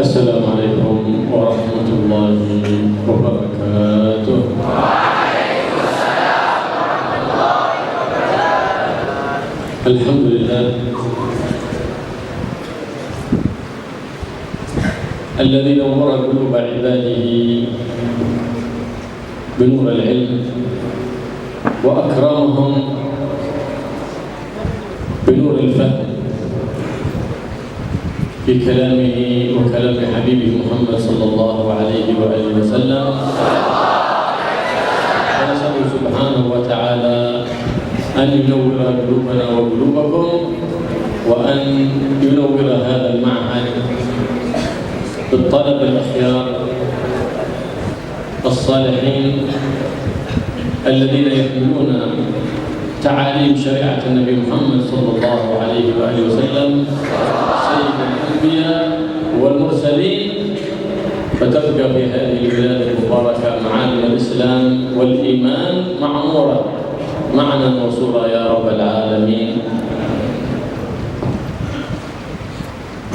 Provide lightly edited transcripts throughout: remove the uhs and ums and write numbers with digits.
Assalamualaikum warahmatullahi wabarakatuh. Waalaikumsalam warahmatullahi wabarakatuh. Alhamdulillah alladzi nawwara quluba ibadihi binur al-ilm wa akramahum binur al-fahm بكلامه وكلام حبيبه محمد صلى الله عليه وآله وسلم. ونسأله سبحانه وتعالى أن ينور قلوبنا وقلوبكم وأن ينور هذا المعهد بالطلبة الأخيار الصالحين الذين يحملون تعاليم شريعة النبي محمد صلى الله عليه وآله وسلم سيد الأنبياء والمرسلين، فتبقى في هذه البلاد المباركة معالم الإسلام والإيمان معمورة معنا موصولة يا رب العالمين.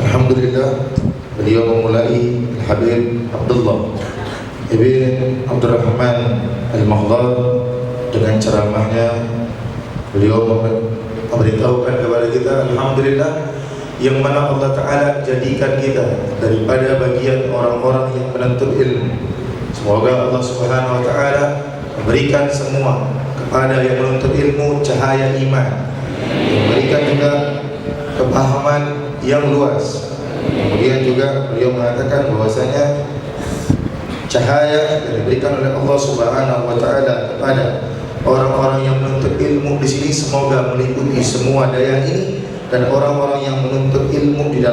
Alhamdulillah, beliau memulai Habib Abdullah Ibn Abdurrahman Al-Maghdar dengan ceramahnya. Beliau memberitahukan kepada kita, alhamdulillah, yang mana Allah Ta'ala jadikan kita daripada bagian orang-orang yang menuntut ilmu. Semoga Allah Subhanahu Wa Ta'ala memberikan semua kepada yang menuntut ilmu cahaya iman, memberikan juga kepahaman yang luas. Kemudian juga beliau mengatakan bahwasanya cahaya yang diberikan oleh Allah Subhanahu Wa Ta'ala kepada orang-orang yang menuntut ilmu di sini semoga meliputi semua daya ini, dan orang-orang yang menuntut ilmu di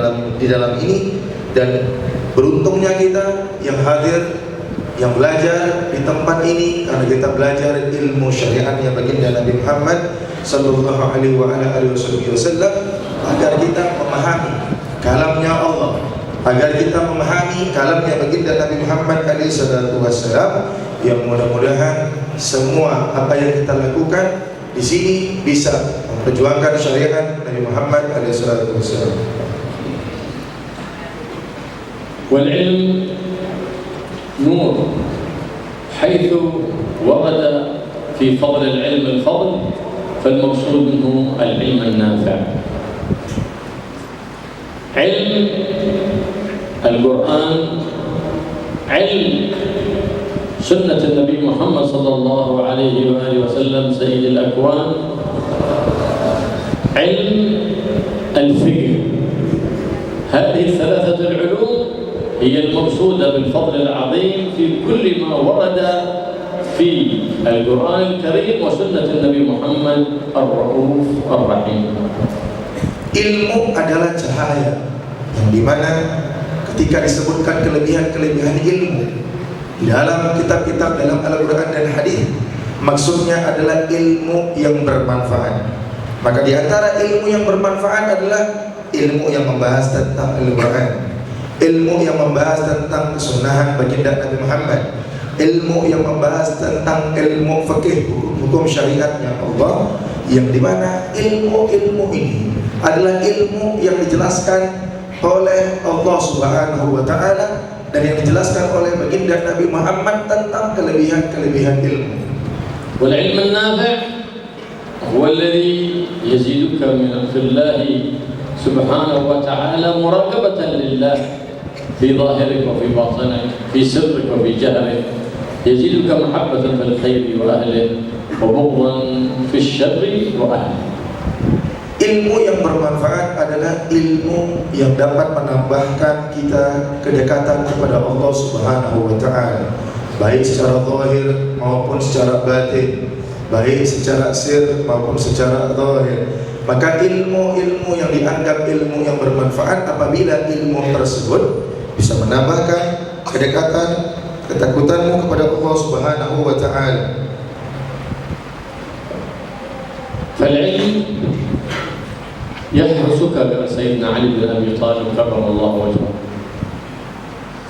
dalam ini. Dan beruntungnya kita yang hadir, yang belajar di tempat ini, karena kita belajar ilmu syariatnya baginda Nabi Muhammad sallallahu alaihi wasallam, agar kita memahami kalamnya Allah, agar kita memahami kalamnya baginda Nabi Muhammad alaihi salatu wassalam, yang mudah-mudahan semua apa yang kita lakukan di sini bisa memperjuangkan syariat Nabi Muhammad alaihi salatu wassalam. Wal ilm nur haitsu warada fi fadl al-ilm al-fadl fal maqsud minhu al-ilm an-nafi'. Ilm al-Quran, ilm سنة النبي محمد صلى الله عليه وآله وسلم سيد الأكوان، علم الفقه. هذه الثلاثة العلوم هي المقصودة بالفضل العظيم في كل ما ورد في القرآن الكريم وسنة النبي محمد الرؤوف الرحيم. Ilmu adalah cahaya yang dimana ketika disebutkan kelebihan-kelebihan ilmu di dalam kitab-kitab dalam Al-Quran dan Hadis, maksudnya adalah ilmu yang bermanfaat. Maka di antara ilmu yang bermanfaat adalah ilmu yang membahas tentang Al-Quran, ilmu yang membahas tentang kesunahan baginda Nabi Muhammad, ilmu yang membahas tentang ilmu fikih, hukum syariatnya Allah, yang dimana ilmu-ilmu ini adalah ilmu yang dijelaskan oleh Allah Subhanahu Wa Ta'ala dan yang dijelaskan oleh baginda Nabi Muhammad tentang kelebihan-kelebihan ilmu. Wal ilm an-nafi' huwa alladhi yaziduka min fillahi subhanahu wa ta'ala muraqabatan lillah fi dhahirik wa fi batinik, fi sirrik wa fi jahrik, yaziduka mahabbatan fil khairi wa ahlihi wa bughdan fi syarri wa ahlihi. Ilmu yang bermanfaat adalah ilmu yang dapat menambahkan kita kedekatan kepada Allah Subhanahu Wa Ta'ala, baik secara zahir maupun secara batin, baik secara sir maupun secara zahir. Maka ilmu-ilmu yang dianggap ilmu yang bermanfaat apabila ilmu tersebut bisa menambahkan kedekatan, ketakutanmu kepada Allah Subhanahu Wa Ta'ala. Fal-ilm يحرسك سيدنا علي بن أبي طالب كرم الله وجهه،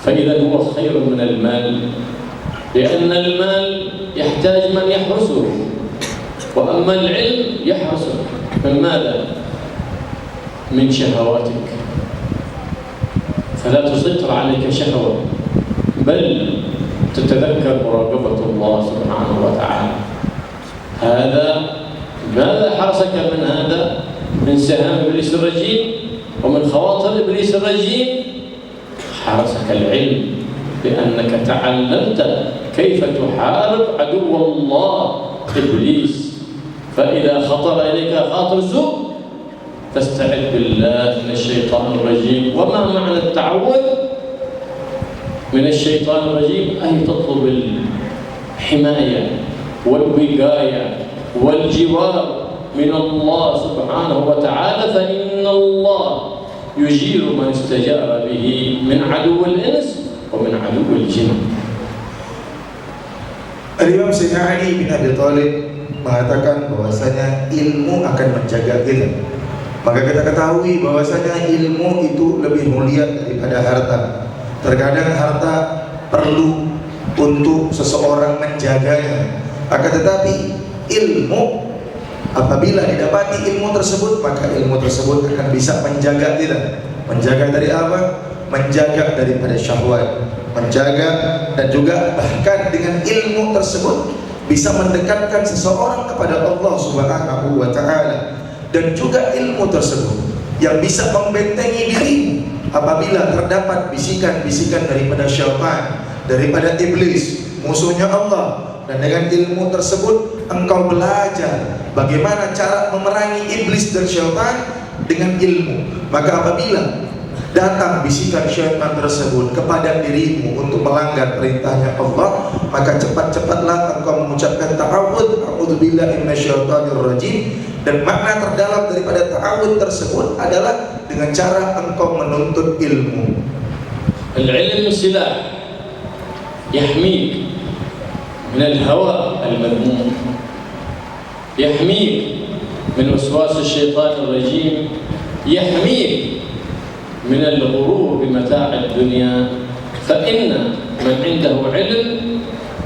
فإذا هو خير من المال لأن المال يحتاج من يحرسه، وأما العلم يحرسك من ماذا؟ من شهواتك، فلا تسيطر عليك شهوة، بل تتذكر مراقبة الله سبحانه وتعالى. هذا ماذا حرسك من هذا؟ من سهام إبليس الرجيم ومن خواطر إبليس الرجيم. حرسك العلم، لأنك تعلمت كيف تحارب عدو الله إبليس. فإذا خطر إليك خاطر سوء فاستعذ بالله من الشيطان الرجيم. وما معنى التعوذ من الشيطان الرجيم؟ أي تطلب الحماية والوقاية والجوار من الله سبحانه وتعالى، فإن الله يجير من استجار به من عدو الإنس ومن عدو الجن. Al-Imam Sayyidina Ali bin Abi Thalib mengatakan bahwasanya ilmu akan menjaga kita. Maka kita ketahui bahwasanya ilmu itu lebih mulia daripada harta. Terkadang harta perlu untuk seseorang menjaganya, akan tetapi ilmu, apabila didapati ilmu tersebut, maka ilmu tersebut akan bisa menjaga kita. Menjaga dari apa? Menjaga daripada syahwat, menjaga dan juga bahkan dengan ilmu tersebut bisa mendekatkan seseorang kepada Allah Subhanahu wa Ta'ala. Dan juga ilmu tersebut yang bisa membentengi dirimu apabila terdapat bisikan-bisikan daripada syaitan, daripada iblis, musuhnya Allah. Dan dengan ilmu tersebut engkau belajar bagaimana cara memerangi iblis dan syaitan dengan ilmu. Maka apabila datang bisikan syaitan tersebut kepada dirimu untuk melanggar perintahnya Allah, maka cepat-cepatlah engkau mengucapkan ta'awudz, a'udzubillahi minasyaitonir rajim. Dan makna terdalam daripada ta'awudz tersebut adalah dengan cara engkau menuntut ilmu. Al-ilm silah yahmik min al-hawa al-madmum, yahmik min waswas الشيطان الرجيم، يحميك من الغرور بمتاع الدنيا. فإن من عنده علم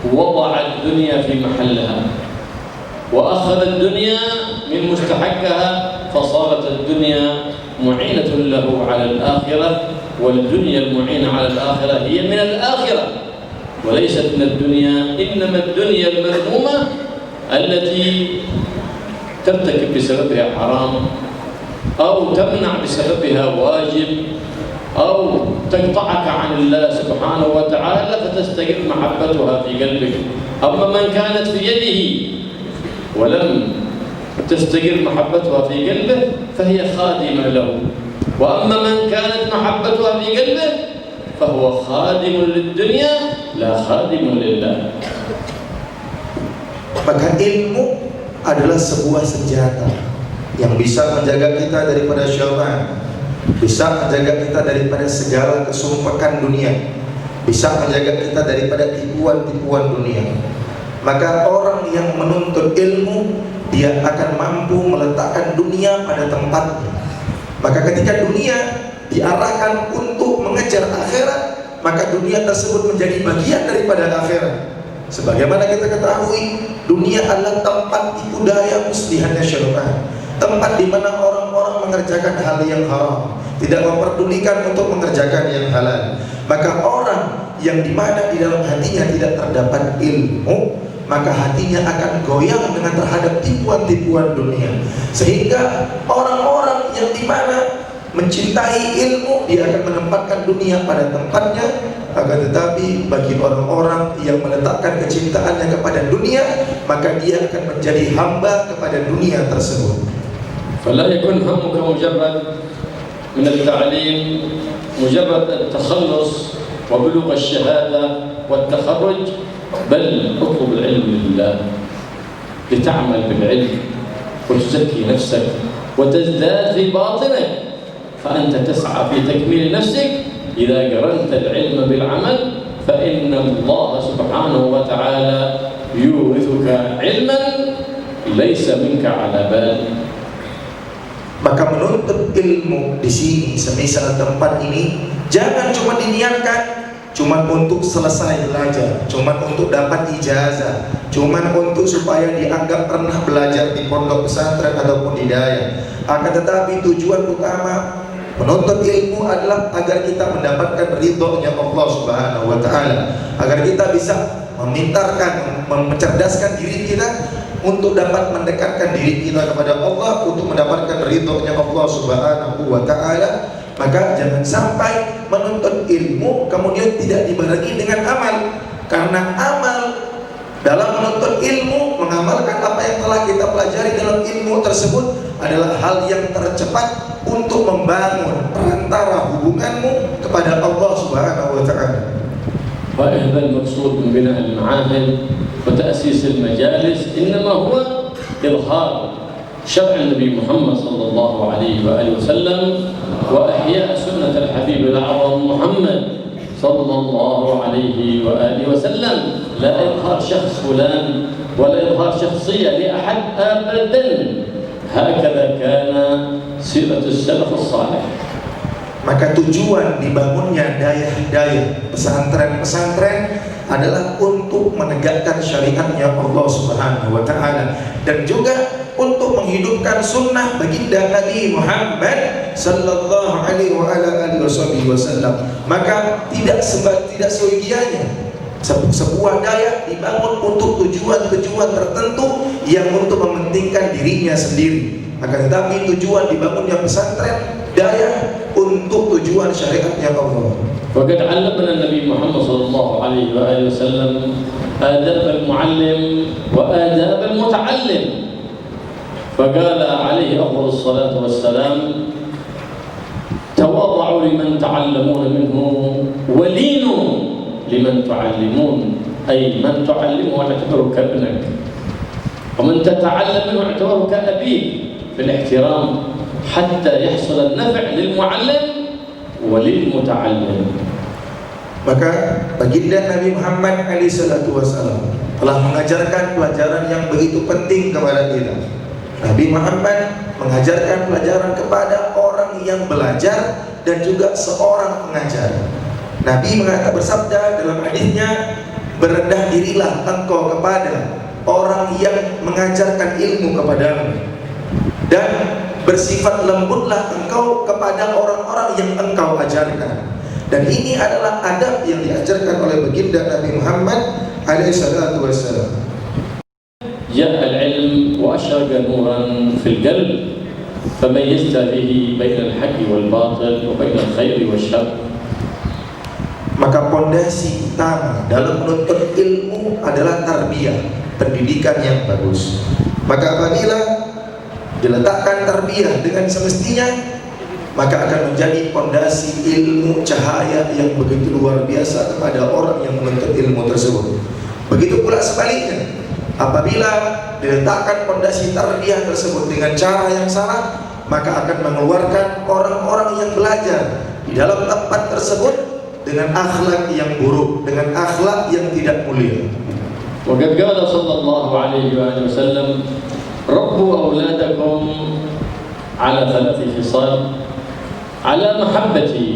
وضع الدنيا في محلها وأخذ الدنيا من مستحقها، فصارت الدنيا معينة له على الآخرة، والدنيا المعينة على الآخرة هي من الآخرة وليست من الدنيا. إنما الدنيا المذمومة التي ترتكب بسببها حرام أو تمنع بسببها واجب أو تقطعك عن الله سبحانه وتعالى فتستقر محبتها في قلبك. أما من كانت في يده ولم تستقر محبتها في قلبه فهي خادمة له، وأما من كانت محبتها في قلبه فهو خادم للدنيا لا خادم لله. Maka ilmu adalah sebuah senjata yang bisa menjaga kita daripada syaitan, bisa menjaga kita daripada segala kesumpakan dunia, bisa menjaga kita daripada tipuan-tipuan dunia. Maka orang yang menuntut ilmu, dia akan mampu meletakkan dunia pada tempatnya. Maka ketika dunia diarahkan untuk mengejar akhirat, maka dunia tersebut menjadi bagian daripada akhirat. Sebagaimana kita ketahui, dunia adalah tempat tipu daya muslihatnya syaitan, tempat di mana orang-orang mengerjakan hal yang haram, tidak memperdulikan untuk mengerjakan yang halal. Maka orang yang dimana di dalam hatinya tidak terdapat ilmu, maka hatinya akan goyang dengan terhadap tipuan-tipuan dunia. Sehingga orang-orang yang dimana mencintai ilmu, dia akan menempatkan dunia pada tempatnya. Akan tetapi bagi orang-orang yang meletakkan kecintaannya kepada dunia, maka dia akan menjadi hamba kepada dunia tersebut. فلا يكن همك مجرد من التعليم، مجرد التخلص وبلوغ الشهادة والتخرج، بل اطلب العلم لله لتعمل بالعلم وتزكي نفسك وتزداد في باطنك، فأنت تسعى في تكميل نفسك. إذا قرنت العلم بالعمل فإن الله سبحانه وتعالى يورثك علما ليس منك على بال. Maka menuntut ilmu di sini, semisal tempat ini, jangan cuma diniatkan cuman untuk selesai belajar, cuman untuk dapat ijazah, cuman untuk supaya dianggap pernah belajar di pondok pesantren ataupun di daya. Akan tetapi tujuan utama menuntut ilmu adalah agar kita mendapatkan ridhonya Allah Subhanahu wa Ta'ala, agar kita bisa memintarkan, mencerdaskan diri kita untuk dapat mendekatkan diri kita kepada Allah, untuk mendapatkan ridhonya Allah Subhanahu wa Ta'ala. Maka jangan sampai menuntut ilmu kemudian tidak dibarengi dengan amal, karena amal dalam menuntut ilmu, mengamalkan apa yang telah kita pelajari dalam ilmu tersebut adalah hal yang tercepat untuk membangun perantara hubunganmu kepada Allah Subhanahu wa Ta'ala. وهذا المقصود من بناء المعاهد وتأسيس المجالس إنما هو إظهار شرع النبي محمد صلى الله عليه وآله وسلم وإحياء سنة الحبيب الأعظم محمد صلى الله عليه وآله وسلم، لا إظهار شخص فلان ولا إظهار شخصية لأحد أبدا. هكذا كان سيرة السلف الصالح. Maka tujuan dibangunnya daya-daya pesantren-pesantren adalah untuk menegakkan syariatnya Allah Subhanahu wa Ta'ala, dan juga untuk menghidupkan sunnah baginda Nabi Muhammad sallallahu alaihi wasallam. Maka tidak seyogianya sebuah daya dibangun untuk tujuan-tujuan tertentu yang untuk mementingkan dirinya sendiri. Akan tetapi tujuan dibangunnya pesantren daya untuk tujuan syariatnya Allah. وقد علمنا النبي محمد صلى الله عليه وآله وسلم آداب المعلم وآداب المتعلم، فقال عليه أفضل الصلاة والسلام: تواضعوا لمن تعلمون منه ولينوا لمن تعلمون، أي من تعلمه اعتبره كابنك، ومن تتعلم منه اعتبره كأبيك في الاحترام حتى يحصل النفع للمعلم وللمتعلم. Maka baginda Nabi Muhammad SAW telah mengajarkan pelajaran yang begitu penting kepada kita. Nabi Muhammad mengajarkan pelajaran kepada orang yang belajar dan juga seorang pengajar. Nabi bersabda dalam hadisnya, berendah dirilah engkau kepada orang yang mengajarkan ilmu kepadamu, dan bersifat lembutlah engkau kepada orang-orang yang engkau ajarkan. Dan ini adalah adab yang diajarkan oleh baginda Nabi Muhammad alaihissalatu wassalam. جاء العلم وأشرق نورا في القلب فميزت به بين الحق والباطل وبين الخير والشر. Maka pondasi utama dalam menuntut ilmu adalah tarbiyah, pendidikan yang bagus. Maka apabila diletakkan tarbiyah dengan semestinya, maka akan menjadi pondasi ilmu cahaya yang begitu luar biasa kepada orang yang menuntut ilmu tersebut. Begitu pula sebaliknya, apabila diletakkan pondasi tarbiyah tersebut dengan cara yang salah, maka akan mengeluarkan orang-orang yang belajar di dalam tempat tersebut dengan akhlak yang buruk, dengan akhlak yang tidak mulia. وقد قال صلى الله عليه وآله وسلم: ربوا أولادكم على 3 خصال، على محبتي،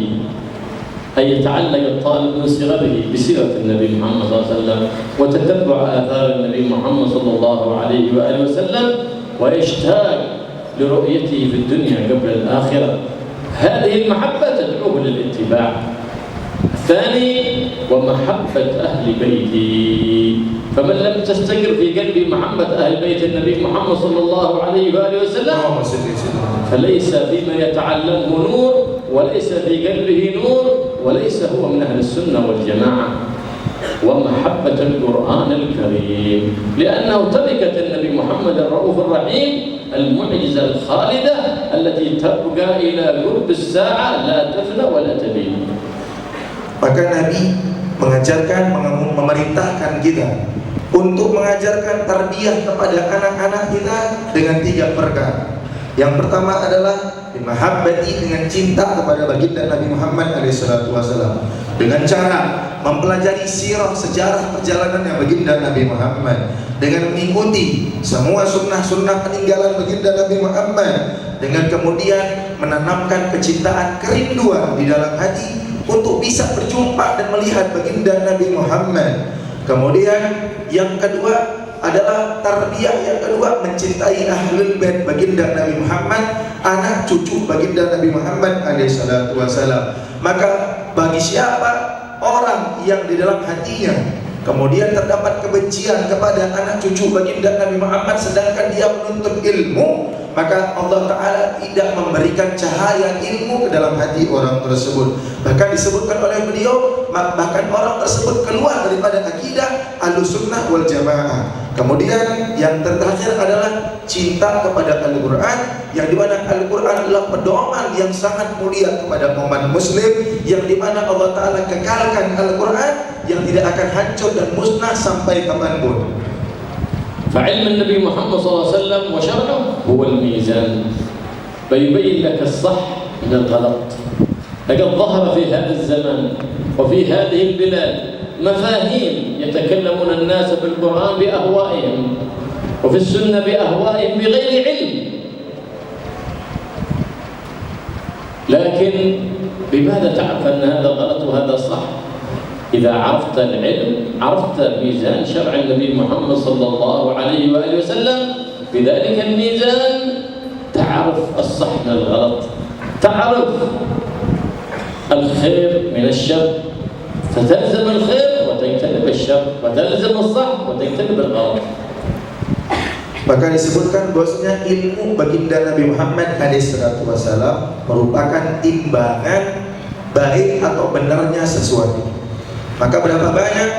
أن يتعلق الطالب من صغره بسيرة النبي محمد صلى الله عليه وسلم وتتبع آثار النبي محمد صلى الله عليه وآله وسلم ويشتاق لرؤيته في الدنيا قبل الآخرة. هذه المحبة تدعوه للاتباع. الثاني: ومحبة أهل بيتي، فمن لم تستقر في قلبي محبة أهل بيت النبي محمد صلى الله عليه وآله وسلم فليس فيما يتعلمه نور، وليس في قلبه نور، وليس هو من أهل السنة والجماعة. ومحبة القرآن الكريم، لأنه تركة النبي محمد الرؤوف الرحيم، المعجزة الخالدة التي تبقى إلى قرب الساعة لا تفنى ولا تبيد. Maka Nabi mengajarkan, memerintahkan kita untuk mengajarkan tarbiyah kepada anak-anak kita dengan 3 perkara. Yang pertama adalah mahabbati, dengan cinta kepada baginda Nabi Muhammad SAW, dengan cara mempelajari sirah, sejarah perjalanan baginda Nabi Muhammad, dengan mengikuti semua sunnah-sunnah peninggalan baginda Nabi Muhammad, dengan kemudian menanamkan kecintaan, kerinduan di dalam hati untuk bisa berjumpa dan melihat baginda Nabi Muhammad. Kemudian yang kedua adalah tarbiyah, yang kedua mencintai ahlul bait baginda Nabi Muhammad, anak cucu baginda Nabi Muhammad alaihissalatu wassalam. Maka bagi siapa orang yang di dalam hatinya kemudian terdapat kebencian kepada anak cucu baginda Nabi Muhammad sedangkan dia menuntut ilmu, maka Allah Ta'ala tidak memberikan cahaya ilmu ke dalam hati orang tersebut. Bahkan disebutkan oleh beliau, bahkan orang tersebut keluar daripada akidah Ahlussunnah wal Jamaah. Kemudian yang terakhir adalah cinta kepada Al-Quran, yang dimana Al-Quran adalah pedoman yang sangat mulia kepada umat muslim, yang dimana Allah Ta'ala kekalkan Al-Quran yang tidak akan hancur dan musnah sampai kapanpun. فعلم النبي محمد صلى الله عليه وسلم وشرعه هو الميزان فيبين لك الصح من الغلط. لقد ظهر في هذا الزمان وفي هذه البلاد مفاهيم يتكلمون الناس بالقرآن بأهوائهم وفي السنة بأهوائهم بغير علم، لكن بماذا تعرف أن هذا غلط وهذا صح؟ إذا عرفت العلم عرفت ميزان شرع النبي محمد صلى الله عليه وآله وسلم، بذلك الميزان تعرف الصح من الغلط، تعرف الخير من الشر فتلزم الخير وتجتنب الشر، وتلزم الصح وتجتنب الغلط. Maka disebutkan bahwasanya ilmu baginda Nabi Muhammad SAW merupakan timbangan baik atau benarnya sesuatu. Maka berapa banyak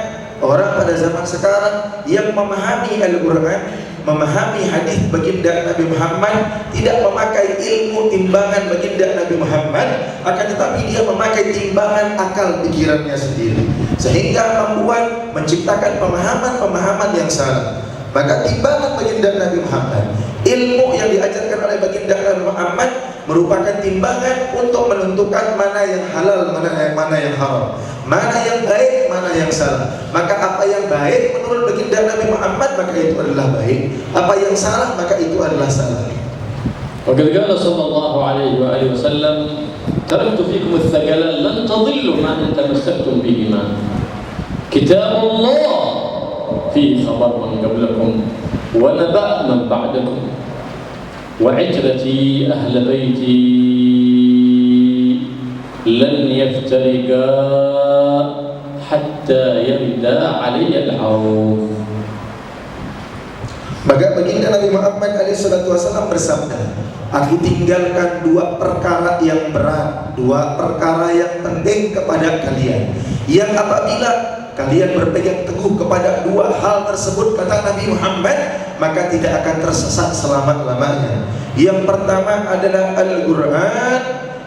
orang pada zaman sekarang yang memahami Al-Quran, memahami hadis baginda Nabi Muhammad, tidak memakai ilmu timbangan baginda Nabi Muhammad, akan tetapi dia memakai timbangan akal pikirannya sendiri, sehingga membuat menciptakan pemahaman-pemahaman yang salah. Maka timbangan baginda Nabi Muhammad, ilmu yang diajarkan oleh baginda Nabi Muhammad merupakan timbangan untuk menentukan mana yang halal, mana yang haram, mana yang baik, mana yang salah. Maka apa yang baik menurut baginda Nabi Muhammad maka itu adalah baik, apa yang salah maka itu adalah salah. وقد قال صلى الله عليه وآله وسلم تركت فيكم الثقلان لن تضلوا ما إن تمسكتم بهما كتاب الله فيه خبر من قبلكم ونبأ من بعدكم وعترتي أهل بيتي لن يفترقا حتى يردا علي الحوض. Maka baginda Nabi Muhammad SAW bersabda, aku tinggalkan dua perkara yang berat, dua perkara yang penting kepada kalian, yang apabila kalian berpegang teguh kepada dua hal tersebut, kata Nabi Muhammad, maka tidak akan tersesat selama-lamanya. Yang pertama adalah Al-Quran,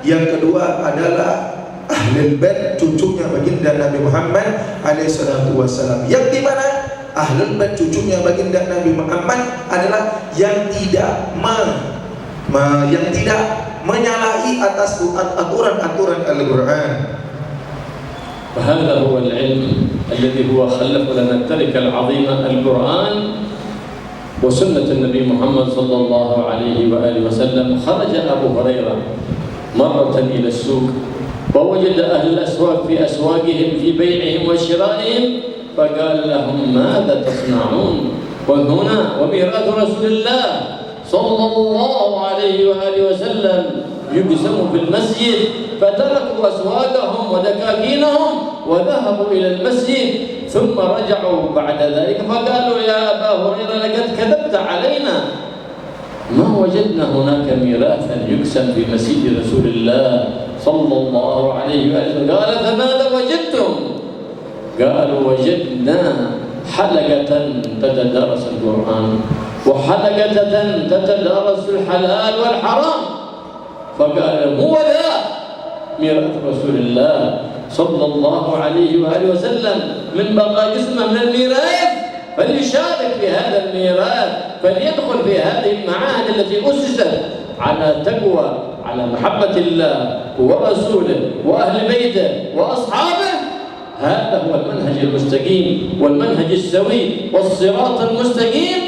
yang kedua adalah Ahlul Bait, cucunya baginda Nabi Muhammad SAW, yang dimana Ahlul Bait cucunya baginda Nabi Muhammad adalah yang tidak menyalahi atas aturan-aturan Al-Quran. وهذا هو العلم الذي هو خلف لنا التركة العظيمة القرآن وسنة النبي محمد صلى الله عليه وآله وسلم. خرج أبو هريرة مرة إلى السوق ووجد أهل الأسواق في أسواقهم في بيعهم وشرائهم فقال لهم ماذا تصنعون وهنا وميراث رسول الله صلى الله عليه وآله وسلم يقسم في المسجد، فتركوا أسواقهم ودكاكينهم وذهبوا إلى المسجد ثم رجعوا بعد ذلك فقالوا يا أبا هريرة لقد كذبت علينا ما وجدنا هناك ميراثا يقسم في مسجد رسول الله صلى الله عليه وسلم. قال فماذا وجدتم؟ قالوا وجدنا حلقة تتدارس القرآن وحلقة تتدارس الحلال والحرام. فقال هو ذا ميراث رسول الله صلى الله عليه وآله وسلم، من بقى جسمه من الميراث فليشارك في هذا الميراث، فليدخل في هذه المعاهد التي أسست على تقوى، على محبة الله ورسوله وأهل بيته وأصحابه. هذا هو المنهج المستقيم والمنهج السوي والصراط المستقيم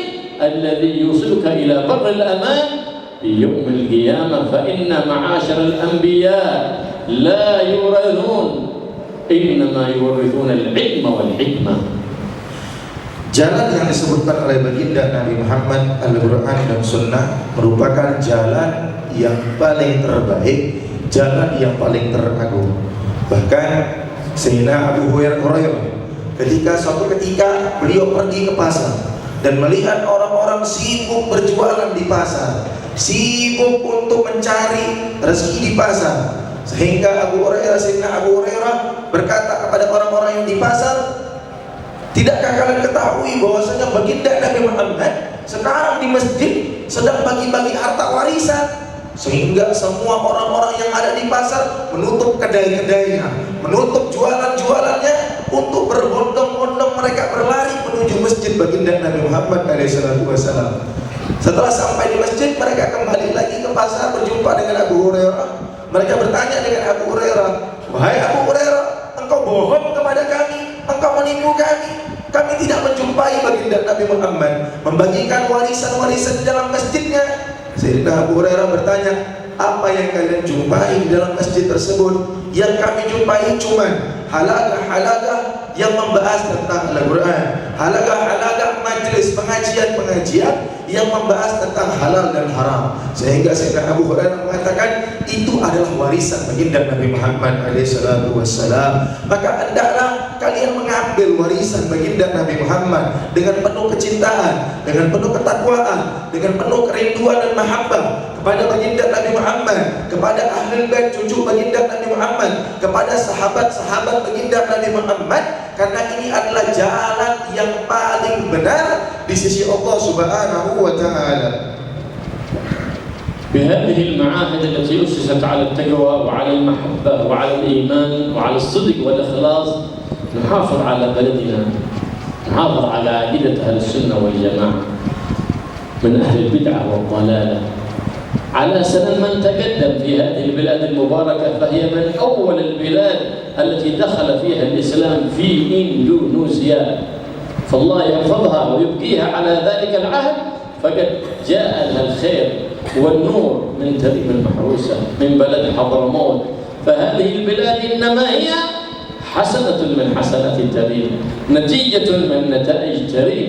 الذي يوصلك إلى بر الأمان في يوم القيامة. فإن معاشر الأنبياء لا يورثون إنما يورثون العلم والحكمة. Jalan yang disebutkan oleh baginda Nabi Muhammad, Al-Quran dan Sunnah merupakan jalan yang paling terbaik, jalan yang paling teragung. Bahkan Sayyidina Abu Hurairah ketika suatu ketika beliau pergi ke pasar dan melihat orang-orang sibuk berjualan di pasar, sibuk untuk mencari rezeki di pasar, sehingga Sayyidina Abu Hurairah berkata kepada orang-orang yang di pasar, tidakkah kalian ketahui bahwasanya baginda Nabi Muhammad sekarang di masjid sedang bagi-bagi harta warisan, sehingga semua orang-orang yang ada di pasar menutup kedai-kedainya, menutup jualan-jualannya untuk berbondong-bondong mereka berlari menuju masjid baginda Nabi Muhammad SAW. Setelah sampai di masjid, mereka kembali lagi ke pasar berjumpa dengan Abu Hurairah. Mereka bertanya dengan Abu Hurairah, "Wahai Abu Hurairah, engkau bohong kepada kami, engkau menipu kami. Kami tidak menjumpai baginda Nabi Muhammad membagikan warisan-warisan di dalam masjidnya." Sayyidina Abu Hurairah bertanya, "Apa yang kalian jumpai di dalam masjid tersebut?" "Yang kami jumpai cuma halaqah-halaqah yang membahas tentang Al-Quran, halaqah-halaqah majelis pengajian-pengajian yang membahas tentang halal dan haram." Sehingga Sayyidina Abu Hurairah mengatakan, itu adalah warisan baginda Nabi Muhammad SAW. Maka hendaklah kalian mengambil warisan baginda Nabi Muhammad dengan penuh kecintaan, dengan penuh ketakwaan, dengan penuh kerinduan dan mahabbah kepada baginda Nabi Muhammad, kepada ahlul bait cucu baginda Nabi Muhammad, kepada sahabat-sahabat baginda Nabi Muhammad, karena ini adalah jalan yang paling benar di sisi Allah Subhanahu wa Ta'ala. بهذه المعاهد التي أسست على التقوى وعلى المحبة وعلى الإيمان وعلى الصدق والإخلاص نحافظ على بلدنا، نحافظ على عقيدة أهل السنة والجماعة من أهل البدعة والضلالة، على سنن من تقدم في هذه البلاد المباركة، فهي من أول البلاد التي دخل فيها الإسلام في إندونيسيا، فالله يحفظها ويبقيها على ذلك العهد، فقد جاء لها الخير والنور من تريم المحروسة من بلد حضرموت. فهذه البلاد إنما هي حسنة من حسنات تريم، نتيجة من نتائج تريم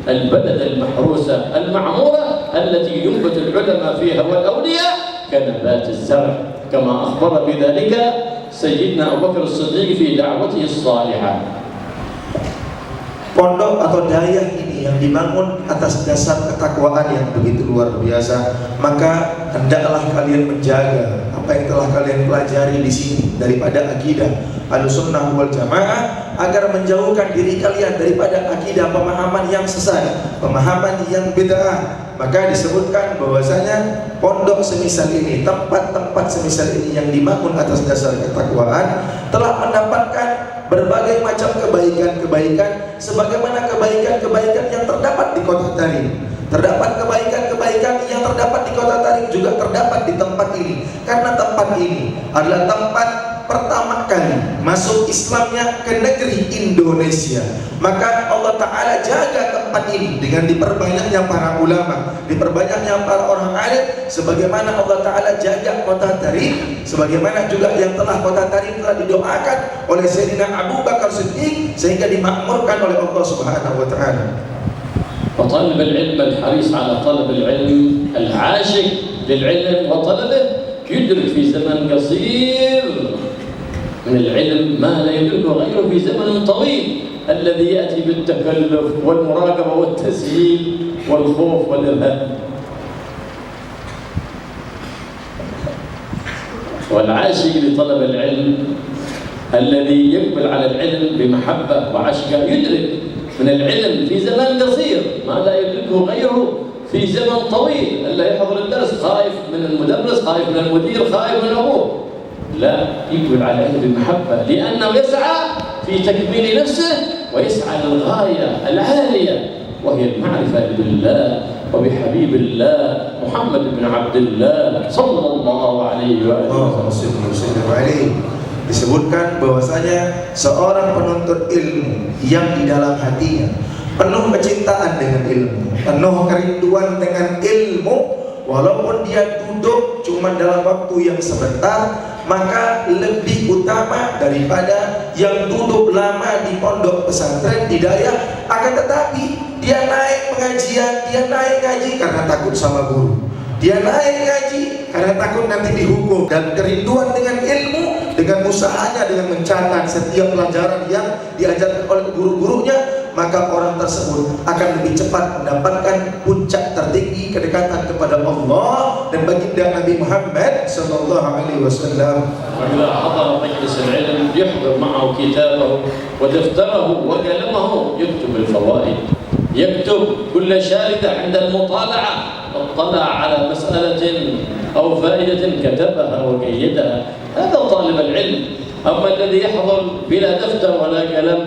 البلد المحروسة المعمورة التي ينبت العلماء فيها والأولياء كنبات الزرع، كما أخبر بذلك سيدنا أبو بكر الصديق في دعوته الصالحة. Pondok atau dayah ini yang dibangun atas dasar ketakwaan yang begitu luar biasa, maka hendaklah kalian menjaga apa yang telah kalian pelajari di sini daripada akidah Ahlussunnah wal Jamaah, agar menjauhkan diri kalian daripada akidah pemahaman yang sesat, pemahaman yang bid'ah. Maka disebutkan bahwasanya pondok semisal ini, tempat-tempat semisal ini yang dibangun atas dasar ketakwaan telah mendapatkan berbagai macam kebaikan-kebaikan, sebagaimana kebaikan-kebaikan yang terdapat di kota Tarim. Terdapat kebaikan-kebaikan yang terdapat di kota Tarim juga terdapat di tempat ini, karena tempat ini adalah tempat pertama kali masuk Islamnya ke negeri Indonesia. Maka Allah Ta'ala jaga tempat ini dengan diperbanyaknya para ulama, diperbanyaknya para orang alim, sebagaimana Allah Ta'ala jaga kota Tarim, sebagaimana juga yang telah kota Tarim telah didoakan oleh Sayyidina Abu Bakar Siddiq sehingga dimakmurkan oleh Allah Subhanahu wa Ta'ala. وطالب العلم الحريص على طلب العلم العاشق للعلم وطلبه يدرك في زمن قصير من العلم ما لا يدركه غيره في زمن طويل، الذي يأتي بالتكلف والمراقبة والتسهيل والخوف والإرهاب. والعاشق لطلب العلم الذي يقبل على العلم بمحبة وعشقه يدرك من العلم في زمن قصير ما لا يدركه غيره في زمن طويل. ألا يحضر الدرس خايف من المدرس، خايف من المدير، خايف من أبوه، لا، يقبل على العلم بمحبة، لأنه يسعى في تكميل نفسه ويسعى للغاية العالية وهي المعرفة بالله وبحبيب الله محمد بن عبد الله صلى الله عليه وسلم. Disebutkan bahwasanya seorang penuntut ilmu yang di dalam hatinya penuh kecintaan dengan ilmu, penuh kerinduan dengan ilmu, walaupun dia duduk cuma dalam waktu yang sebentar, maka lebih utama daripada yang duduk lama di pondok pesantren hidayah, akan tetapi dia naik pengajian, dia naik ngaji karena takut sama guru, dia naik ngaji karena takut nanti dihukum, dan kerinduan dengan ilmu, dengan usahanya, dengan mencatat setiap pelajaran yang diajarkan oleh guru-gurunya, maka orang tersebut akan lebih cepat mendapatkan puncak tertinggi kedekatan kepada Allah dan baginda Nabi Muhammad sallallahu alaihi wasallam. وإذا حضر مجلس العلم يحضر معه كتابه ودفتره وقلمه يكتب الفوائد، يكتب كل شاردة عند المطالعة اطلع على مسألة أو فائدة كتبها وقيدها، هذا طالب العلم. أما الذي يحضر بلا دفتر ولا قلم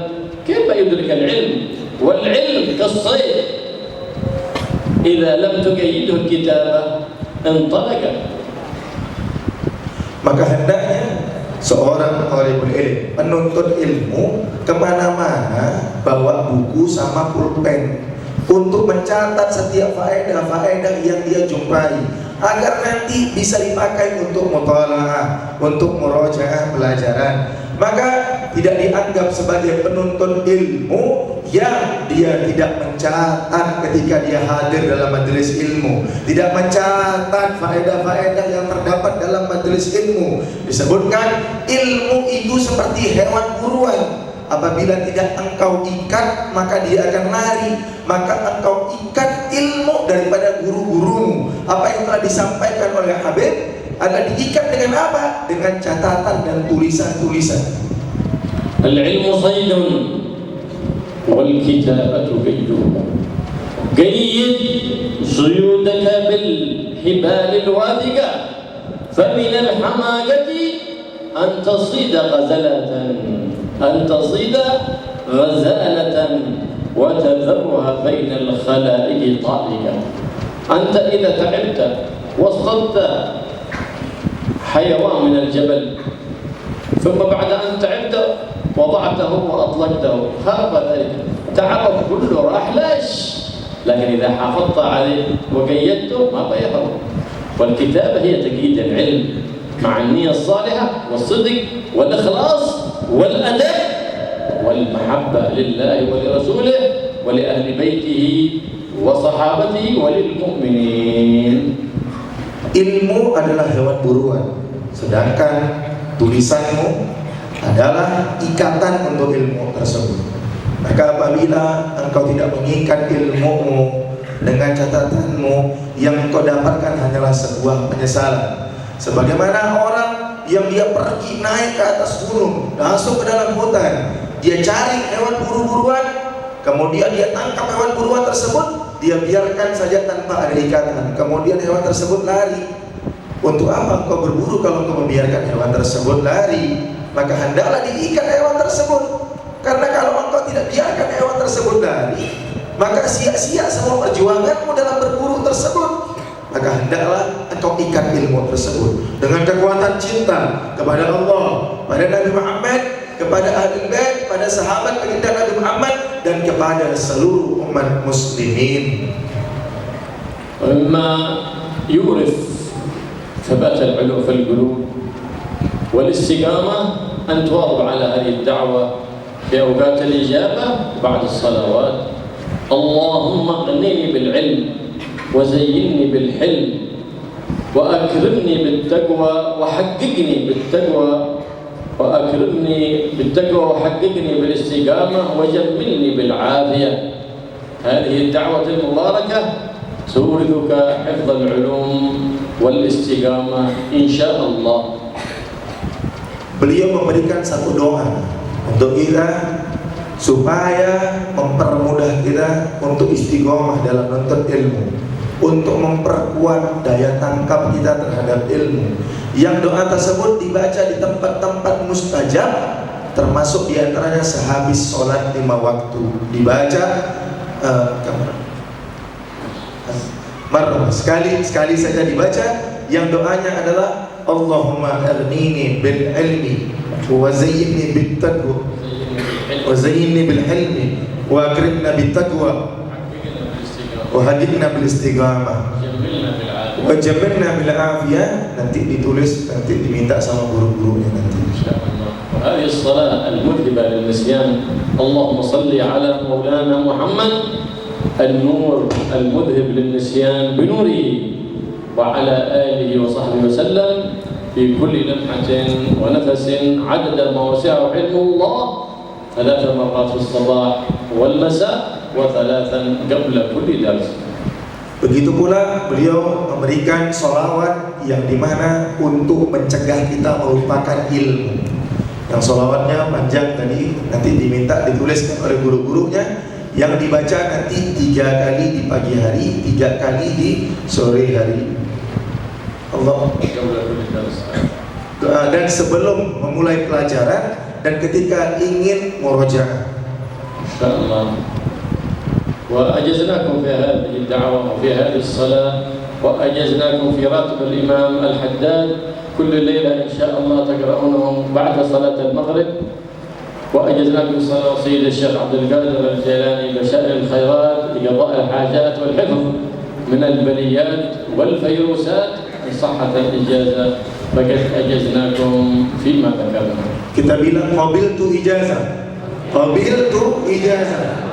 كيف يدرك العلم؟ والعلم كالصيد إذا لم تقيده الكتابة انطلق. Maka hendaknya seorang talibul ilm, penuntut ilmu, kemana-mana bawa buku sama pulpen untuk mencatat setiap faedah-faedah yang dia jumpai, agar nanti bisa dipakai untuk mutalaah, untuk murojaah pelajaran. Maka tidak dianggap sebagai penuntut ilmu yang dia tidak mencatat ketika dia hadir dalam majelis ilmu, tidak mencatat faedah-faedah yang terdapat dalam majelis ilmu. Disebutkan ilmu itu seperti hewan buruan, apabila tidak engkau ikat maka dia akan lari. Maka engkau ikat ilmu daripada guru-gurumu. Apa yang telah disampaikan oleh Habib adalah diikat dengan apa? Dengan catatan dan tulisan-tulisan. Al-ilmu saydun wal kitabatu kayduhu. Qayyid suyudaka bil hibal al-wathiqa famin al-hamagati an tasida ghazalatan وتذرها بين الخلائق طارقا. أنت إذا تعبت واصطدت حيوان من الجبل ثم بعد أن تعبت وضعته وأطلقته خاب ذلك، تعبك كله راح ليش؟ لكن إذا حافظت عليه وقيدته ما بيهرب. والكتابة هي تقييد العلم مع النية الصالحة والصدق والإخلاص والأدب والمحبة لله ولرسوله ولأهل بيته وصحابته وللمؤمنين. Ilmu adalah hewan buruan, sedangkan tulisanmu adalah ikatan untuk ilmu tersebut. Maka apabila engkau tidak mengikat ilmumu dengan catatanmu, yang engkau dapatkan hanyalah sebuah penyesalan. Sebagaimana orang yang dia pergi naik ke atas gunung, masuk ke dalam hutan, dia cari hewan buru-buruan, kemudian dia tangkap hewan buruan tersebut, dia biarkan saja tanpa ada ikatan, kemudian hewan tersebut lari. Untuk apa engkau berburu kalau engkau membiarkan hewan tersebut lari? Maka hendaklah diikat hewan tersebut, karena kalau engkau tidak biarkan hewan tersebut lari, maka sia-sia semua perjuanganmu dalam berburu tersebut. Maka hendaklah engkau ikat ilmu tersebut dengan kekuatan cinta kepada Allah, pada Nabi Muhammad, kepada ahli bait, pada sahabat baginda Nabi Muhammad, dan kepada seluruh umat muslimin. مما يورث ثبات العلو في القلوب والاستقامة أن تواظب على هذه الدعوة في أوقات الإجابة بعد الصلوات. اللهم اغنني بالعلم وزينني بالحلم وأكرمني بالتقوى وحققني بالتقوى وأكرمني بالتقوى وحققني بالاستقامة وجملني بالعافية. هذه الدعوة المباركة تورثك حفظ العلوم والاستقامة إن شاء الله. Beliau memberikan satu doa untuk kita supaya mempermudah kita untuk istiqomah dalam menuntut ilmu, untuk memperkuat daya tangkap kita terhadap ilmu. Yang doa tersebut dibaca di tempat-tempat mustajab, termasuk diantaranya sehabis sholat 5 waktu. Dibaca sekali saja dibaca, yang doanya adalah Allahumma aghnini bil ilmi wa zayyinni bit taqwa wa zayyinni bil hilmi wa akrimna bit taqwa wa hadina bil istiqamah. Wajabna bil afiyah, nanti ditulis, nanti diminta sama guru-gurunya nanti. Insyaallah. وهذه الصلاة المذهبة للنسيان اللهم صل على مولانا محمد النور المذهب للنسيان بنوره وعلى آله وصحبه وسلم في كل لمحة ونفس عدد ما وسعه علم الله 3 مرات في الصباح والمساء و3 قبل كل درس. Begitu pula beliau memberikan sholawat yang dimana untuk mencegah kita melupakan ilmu. Yang sholawatnya panjang tadi, nanti diminta dituliskan oleh guru-gurunya, yang dibaca nanti 3 kali di pagi hari, 3 kali di sore hari. Allah. Dan sebelum memulai pelajaran dan ketika ingin murojaah. Insyaallah. وأجزناكم في هذه الدعوة وفي هذه الصلاة وأجزناكم في راتب الإمام الحداد كل ليلة إن شاء الله تقرؤونهم بعد صلاة المغرب وأجزناكم صلاة سيد الشيخ عبد القادر الجيلاني بشأن الخيرات لقضاء الحاجات والحفظ من البليات والفيروسات إن صحة الإجازة فقد أجزناكم فيما ذكرنا. Kita bilang qabiltu ijazah. Qabiltu ijazah.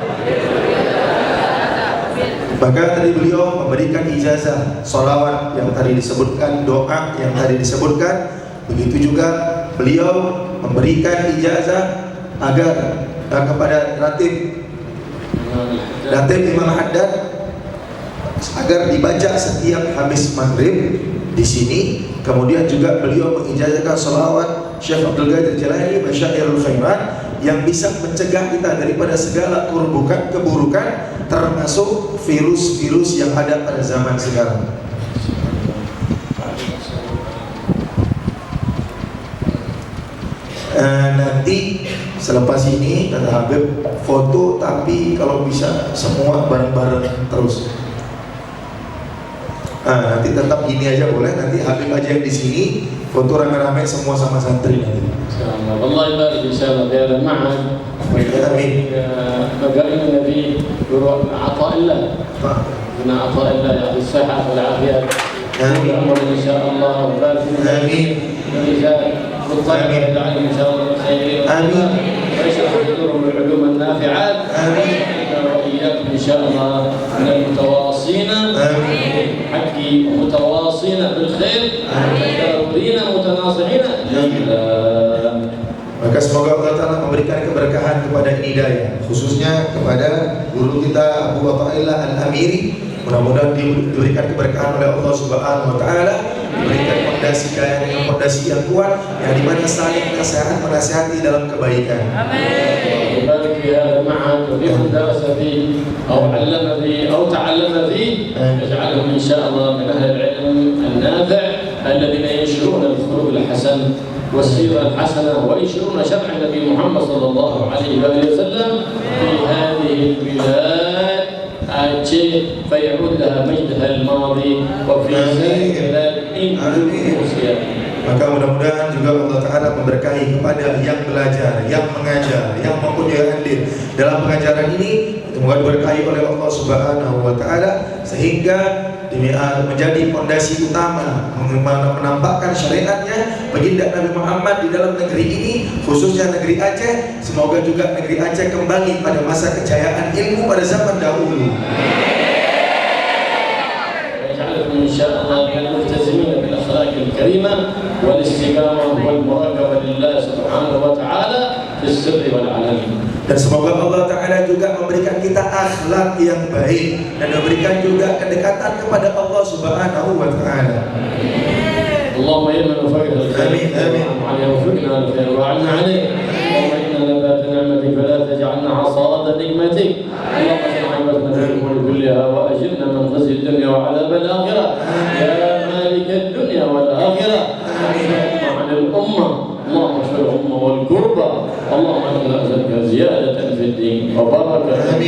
Maka tadi beliau memberikan ijazah, sholawat yang tadi disebutkan, doa yang tadi disebutkan. Begitu juga beliau memberikan ijazah agar kepada Ratib Imam Haddad agar dibaca setiap habis maghrib di sini. Kemudian juga beliau mengijazahkan sholawat Syekh Abdul Qadir Jilani Masyairul Khairat yang bisa mencegah kita daripada segala keburukan termasuk virus-virus yang ada pada zaman sekarang. Nanti selepas ini kata Habib foto, tapi kalau bisa semua bareng-bareng terus. Nanti tetap gini aja boleh, nanti Habib aja yang di sini, foto rame-rame semua sama santri nanti. Insyaallah. Allah ibarik insyaallah di hada ma'had. Amin. Bagaimana Nabi guru Athaillah. Min Athaillah ya'ti as-sihah wal 'afiyah. Amin. Insyaallah wa barik. Amin. بالطيب يجعلهم ان شاء الله خيرين. امين. ويشرح صدورهم بالعلوم النافعات. امين. واياكم ان شاء الله من المتواصين. امين. حق متواصين بالخير. متداولين متناصحين. Maka semoga Allah Ta'ala memberikan keberkahan kepada Hidayah, khususnya kepada guru kita Abu Athaillah Al-Amiri. Mudah-mudahan diberikan keberkahan oleh Allah Subhanahu wa Ta'ala, diberikan fondasi kaya dengan fondasi yang kuat, yang dimana saling menasihati dalam kebaikan. Amin. Barik fi hadha al-ma'had wa biman darasa fihi aw 'allama fihi aw ta'allama fihi, yaj'alhum insyaallah min ahli al-'ilm an-nafi' alladhina yanshuruna al-khuluq al-hasan والسيرة الحسنة وينشرون شرع النبي محمد صلى الله عليه وآله وسلم في هذه البلاد فيعود لها مجدها الماضي وفي سائر البلاد إن Maka mudah-mudahan juga Allah Ta'ala memberkahi kepada yang belajar, yang mengajar, yang mempunyai andil dalam pengajaran ini. Semoga diberkahi oleh Allah Subhanahu wa Ta'ala sehingga menjadi fondasi utama menampakkan syariatnya baginda Nabi Muhammad di dalam negeri ini, khususnya negeri Aceh. Semoga juga negeri Aceh kembali pada masa kejayaan ilmu pada zaman dahulu. Insyaallah dengan multazimin bil akhlaqil karimah wal istiqamah wal muraqabah lillah subhanahu wa ta'ala fis sirri wal 'alan. Dan semoga Allah Ta'ala juga memberikan kita akhlak yang baik dan memberikan juga kedekatan kepada Allah Subhanahu wa Ta'ala. Allahumma inna nafa'il khair. Amin. Wa'alna khair wa'alna 'alaik. Allahumma inna nabat ni'matik fala taj'alna 'asada nikmatik. Allahumma shalli 'ala Muhammad kulliha wa ajirna min khizyi ad-dunya wa 'adab al-akhirah. Ya malik ad-dunya wal akhirah. Ma'al al-ummah. اللهم اشف الامه والكربه، اللهم انا نسالك زياده في الدين وبركه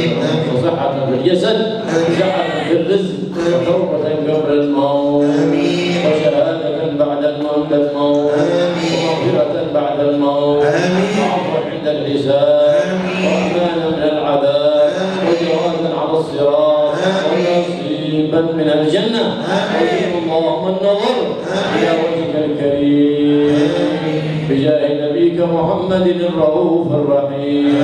وصحه في الجسد وسعه في الرزق وتوبه قبل الموت وشهاده بعد الموت ومغفره بعد الموت وعفوا عند الحساب وامان من العذاب وجوازا على الصراط ويسير قريبا من الجنة اللهم النظر إلى وجهك الكريم بجاه نبيك محمد الرؤوف الرحيم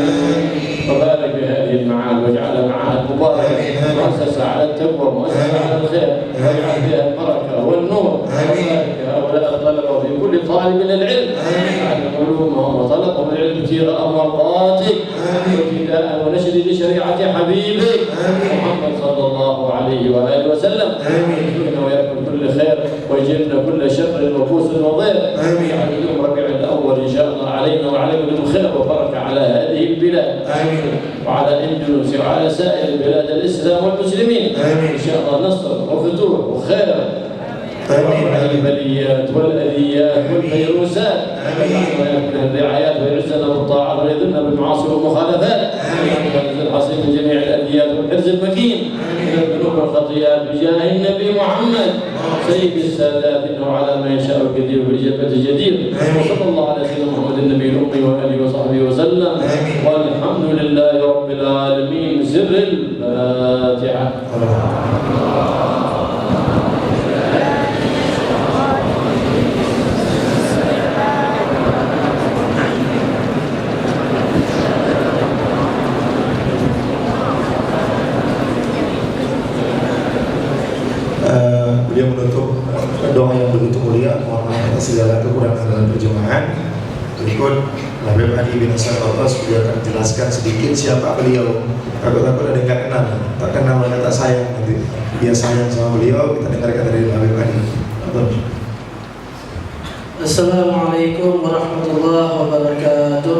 وبارك بهذه المعاد واجعلها معاد مباركة مؤسسة على التقوى مؤسسة على الخير واجعل فيها البركة والنور وبارك هؤلاء الطلبة وفي كل طالب من العلم علم علومهم وطلبهم العلم ابتغاء مرضاتك وابتداء ونشر لشريعة حبيبك محمد صلى الله عليه وآله وسلم ويكفينا ويأكل كل خير ويجرنا كل شر وكوس وضير ويجعل اليوم ربيع الأول إن شاء الله علينا وعليكم الخير وبركة على هذه البلاد وعلى الأندلس وعلى سائر بلاد الإسلام والمسلمين إن شاء الله نصر وفتوح وخير البليات والأذيات والفيروسات ويأكل الرعايات ويعزنا بالطاعات ويذلنا بالمعاصي والمخالفات ويعزنا الحصين من جميع الأذيات والحرز المكين من الذنوب والخطيئات بجاه النبي محمد سيد السادات إنه على ما يشاء الكثير بالإجابة الجدير وصلى الله على سيدنا محمد النبي الأمي وآله وصحبه وسلم والحمد لله رب العالمين. سر الفاتحة. Beliau menutup doa yang begitu mulia, mohon maaf atas segala kekurangan dalam terjemahan. Berikut Habib Ali bin Hasan Al-Atas, beliau akan jelaskan sedikit siapa beliau. Takut-takut ada yang tak kenal, tak kenal dan tak sayang, nanti dia sayang sama beliau. Kita dengarkan dari Habib Ali. Assalamualaikum warahmatullahi wabarakatuh.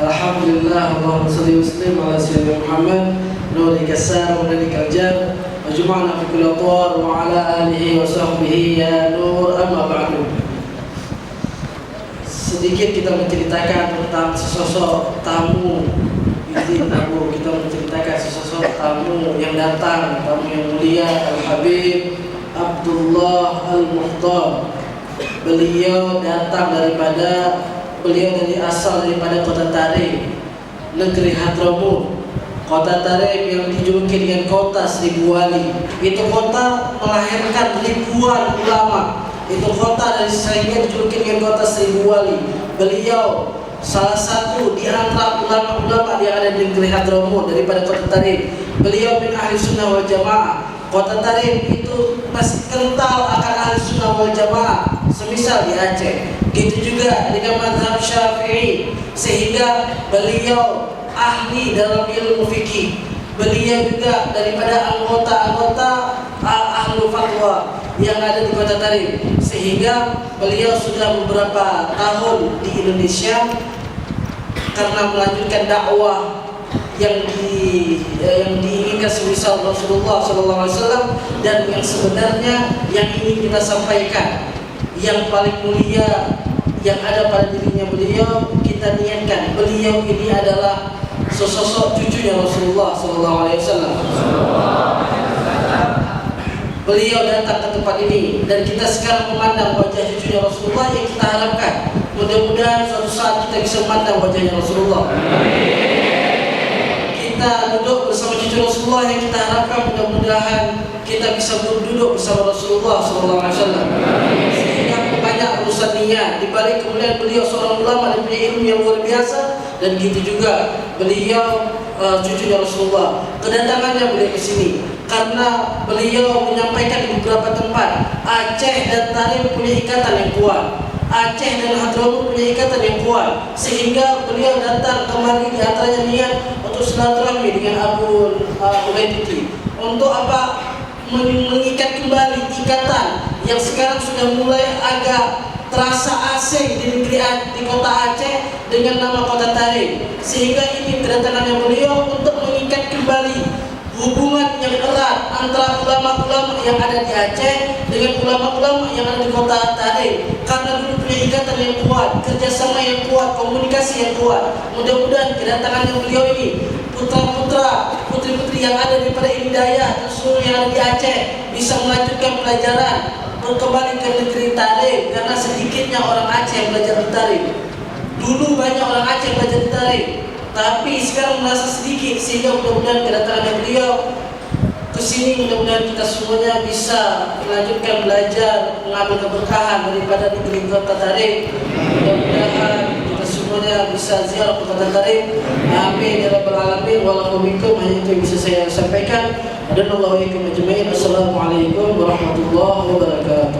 Alhamdulillah, Allahumma salli wa sallim ala sayyidina Muhammad nuri kasar wa nuri kaljar wa jum'ana fi kulli atwar wa ala alihi wa sahbihi ya nur amma ba'du. Sedikit kita menceritakan tentang sesosok tamu. Kita menceritakan sesosok tamu yang datang, tamu yang mulia, Al-Habib Abdullah Al-Mukhtar. Beliau dari asal daripada kota Tarim, negeri Hadramut. Kota Tarim yang dijuluki dengan kota seribu wali. Itu kota melahirkan ribuan ulama. Itu kota dari sehingga dijuluki dengan kota seribu wali. Beliau salah satu di antara ulama-ulama yang ada di negeri Hadramut daripada kota Tarim. Beliau bin ahli sunnah wal jamaah. Kota Tarim itu masih kental akan ahli sunnah wal jamaah, semisal di Aceh. Gitu juga dengan mazhab Syafi'i, sehingga beliau ahli dalam ilmu fikih. Beliau juga daripada anggota-anggota ahlu fatwa yang ada di kota Tarim, sehingga beliau sudah beberapa tahun di Indonesia karena melanjutkan dakwah yang diinginkan semisal Rasulullah SAW, dan yang sebenarnya yang ingin kita sampaikan yang paling mulia yang ada pada dirinya beliau, kita niatkan beliau ini adalah sosok cucunya Rasulullah SAW. Beliau datang ke tempat ini dan kita sekarang memandang wajah cucunya Rasulullah yang kita harapkan mudah-mudahan suatu saat kita bisa memandang wajahnya Rasulullah. Kita duduk bersama cucu Rasulullah yang kita harapkan mudah-mudahan kita bisa duduk bersama Rasulullah SAW. Sehingga banyak urusan niat. Di balik kemudian beliau seorang ulama dan punya ilmu yang luar biasa, dan gitu juga beliau cucunya Rasulullah. Kedatangannya beliau ke sini karena beliau menyampaikan di beberapa tempat Aceh dan Tarim punya ikatan yang kuat. Aceh dan Hadramut punya ikatan yang kuat, sehingga beliau datang kemari di antaranya niat untuk silaturahmi dengan Abu Ubaidillah. Untuk apa? Mengikat kembali ikatan yang sekarang sudah mulai agak terasa asing di kota Aceh dengan nama kota Tarim. Sehingga ini kedatangannya beliau untuk mengikat kembali hubungan yang erat antara ulama-ulama yang ada di Aceh dengan ulama-ulama yang ada di kota Tarim, karena dulu punya ikatan yang kuat, kerjasama yang kuat, komunikasi yang kuat. Mudah-mudahan kedatangan beliau ini, putra-putra, putri-putri yang ada di Hidayah dan seluruh yang ada di Aceh bisa melanjutkan pelajaran, kembali ke negeri Tarim, karena sedikitnya orang Aceh yang belajar di Tarim. Dulu banyak orang Aceh belajar di Tarim, tapi sekarang merasa sedikit, sehingga mudah-mudahan kedatangan beliau ke sini mudah-mudahan kita semuanya bisa melanjutkan belajar, mengambil keberkahan daripada negeri Kota Tarim. Mudah-mudahan kita semuanya bisa ziarah ke Kota Tarim. Amin ya rabbal alamin. Walaupun hanya itu yang bisa saya sampaikan. Dan Assalamualaikum warahmatullahi wabarakatuh.